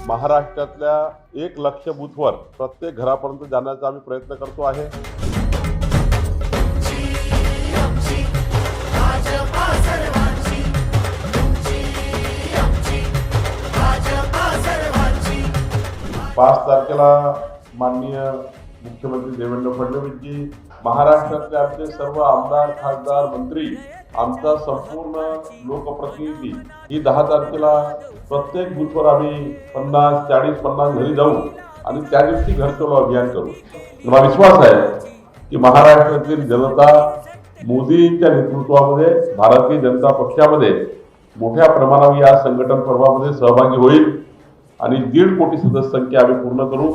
महाराष्ट्रातल्या 1 लाख बूथवर प्रत्येक घरापर्यंत जाण्याचा आम्ही प्रयत्न करतो आहे। पाच तारखेला माननीय मुख्यमंत्री देवेंद्र फडणवीसजी, महाराष्ट्रातले आमचे सर्व आमदार, खासदार, मंत्री, आमचा संपूर्ण लोकप्रतिनिधी ही 10 तारखेला प्रत्येक बूथवर आम्ही 50, 40, 50 घरी जाऊ आणि त्या दिवशी घर चलो अभियान करू। मला विश्वास आहे की महाराष्ट्रातील जनता मोदींच्या नेतृत्वामध्ये, भारतीय जनता पक्षामध्ये मोठ्या प्रमाणावर या संघटन पर्वामध्ये सहभागी होईल आणि 1.5 कोटी सदस्य संख्या आम्ही पूर्ण करू।